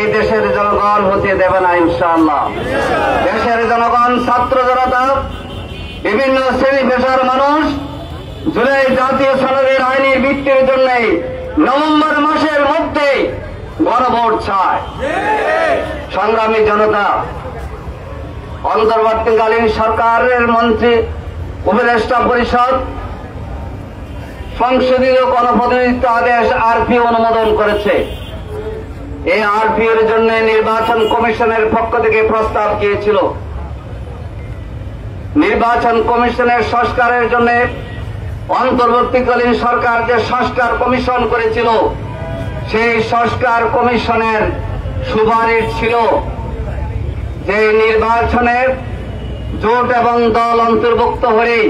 এই দেশের জনগণ হতে দেবে না ইনশাআল্লাহ। দেশের জনগণ, ছাত্র জনতা, বিভিন্ন শ্রেণী পেশার মানুষ জুলাই জাতীয় সনদের আইনি ভিত্তির জন্য নভেম্বর মাসের মধ্যে গণভোট চায়। সংগ্রামী জনতা, অন্তর্বর্তীকালীন সরকারের মন্ত্রী উপদেষ্টা পরিষদ সংশোধিত গণপ্রতিনিধিত্ব আদেশ আরপি অনুমোদন করেছে। এই আরপিওর জন্য নির্বাচন কমিশনের পক্ষ থেকে প্রস্তাব গিয়েছিল। নির্বাচন কমিশনের সংস্কারের জন্য অন্তর্বর্তীকালীন সরকার যে সংস্কার কমিশন করেছিল, সেই সংস্কার কমিশনের সুপারিশ ছিল যে নির্বাচনের জোট এবং দল অন্তর্ভুক্ত হয়ে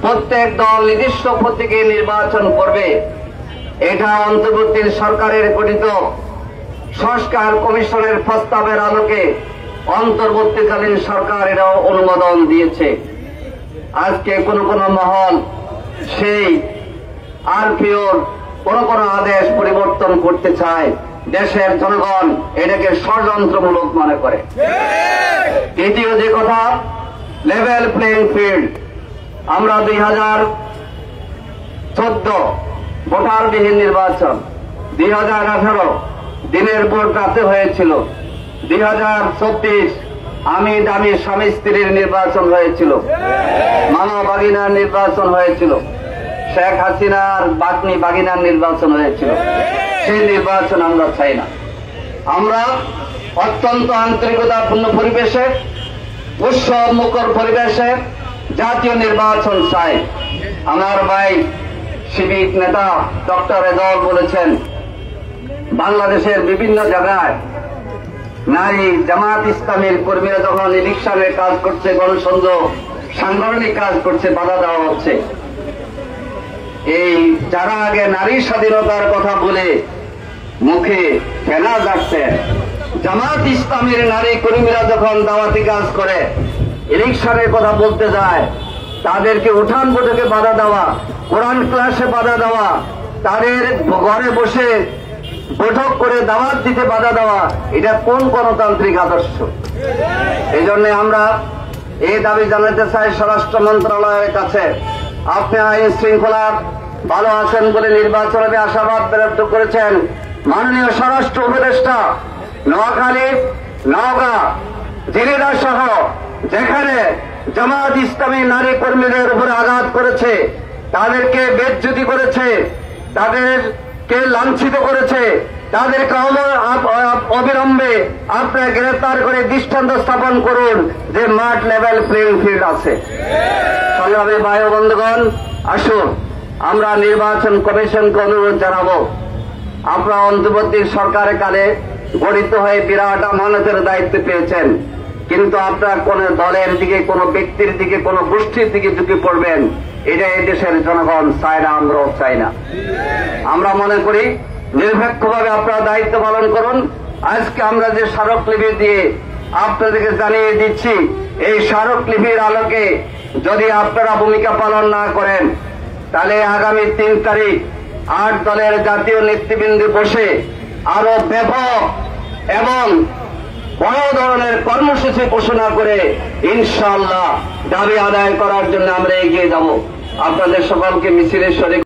প্রত্যেক দল নির্দিষ্ট প্রতীকে নির্বাচন করবে। এটা অন্তর্বর্তী সরকারের গঠিত সংস্কার কমিশনের প্রস্তাবের আলোকে অন্তর্বর্তীকালীন সরকার এটাও অনুমোদন দিয়েছে। আজকে কোন কোন মহল সেই আরপিওর কোন আদেশ পরিবর্তন করতে চায়। দেশের জনগণ এটাকে ষড়যন্ত্রমূলক মনে করে। দ্বিতীয় যে কথা, লেভেল প্লেইং ফিল্ড। আমরা 2014 ভোটারবিহীন নির্বাচন, 2018 দিনের ভোট রাতে হয়েছিল, 2024 আমি দামি স্বামী স্ত্রীর নির্বাচন হয়েছিল, মামা বাগিনার নির্বাচন হয়েছিল, শেখ হাসিনার বাগ্নি বাগিনার নির্বাচন হয়েছিল। সেই নির্বাচন আমরা চাই না। আমরা অত্যন্ত আন্তরিকতাপূর্ণ পরিবেশে, উৎসব মুখর পরিবেশে জাতীয় নির্বাচন চাই। আমার ভাই সিভিক নেতা ডক্টর রেজাউল বলেছেন, বাংলাদেশের বিভিন্ন জায়গায় নারী জামাত ইসলামের কর্মীরা যখন ইলেকশনের কাজ করছে, গণসংযোগ সাংগঠনিক কাজ করছে, বাধা দেওয়া হচ্ছে। এই যারা আগে নারী স্বাধীনতার কথা বলে মুখে ফেনা যাচ্ছে, জামাত ইসলামের নারী কর্মীরা যখন দাওয়াতি কাজ করে, ইলেকশনের কথা বলতে যায়, তাদেরকে উঠান বৈঠকে বাধা দেওয়া, কোরআন ক্লাসে বাধা দেওয়া, তাদের ঘরে বসে বৈঠক করে দাওয়াত দিতে বাধা দেওয়া, এটা কোন গণতান্ত্রিক আদর্শ? এই জন্য আমরা এই দাবি জানাতে চাই স্বরাষ্ট্র মন্ত্রণালয়ের কাছে। আপনি আইন শৃঙ্খলা ভালো আছেন বলে নির্বাচনে আশাবাদ ব্যক্ত করেছেন। মাননীয় স্বরাষ্ট্র উপদেষ্টা নোয়াখালী, নওগাঁ, জিনেদা সহ যেখানে জামাত ইসলামী নারী কর্মীদের উপরে আঘাত করেছে, তাদেরকে বেজ্জতি করেছে, তাদেরকে লাঞ্ছিত করেছে, তাদেরকে অবিলম্বে আপনারা গ্রেফতার করে দৃষ্টান্ত স্থাপন করুন যে মাঠ লেভেল প্লেইং ফিল্ড আছে। সংগ্রামী ভাই ও বন্ধুগণ, আসুন আমরা নির্বাচন কমিশনকে অনুরোধ জানাবো, আপনারা অন্তর্বর্তী সরকারের কালে গঠিত হয়ে বিরাট আমানতের দায়িত্ব পেয়েছেন, কিন্তু আপনারা কোন দলের দিকে, কোন ব্যক্তির দিকে, কোন গোষ্ঠীর দিকে ঝুঁকে পড়বেন, এটা এই দেশের জনগণ চায় না, আমরাও চাই না। আমরা মনে করি নিরপেক্ষভাবে আপনারা দায়িত্ব পালন করুন। আজকে আমরা যে স্মারকলিপি দিয়ে আপনাদেরকে জানিয়ে দিচ্ছি, এই স্মারকলিপির আলোকে যদি আপনারা ভূমিকা পালন না করেন, তাহলে আগামী 3 তারিখ 8 দলের জাতীয় নেতৃবৃন্দ বসে আরো ব্যাপক এবং বড় ধরনের কর্মসূচি ঘোষণা করে ইনশাআল্লাহ দাবি আদায় করার জন্য আমরা এগিয়ে যাব। আপনাদের সকলকে মিছিলের শরীক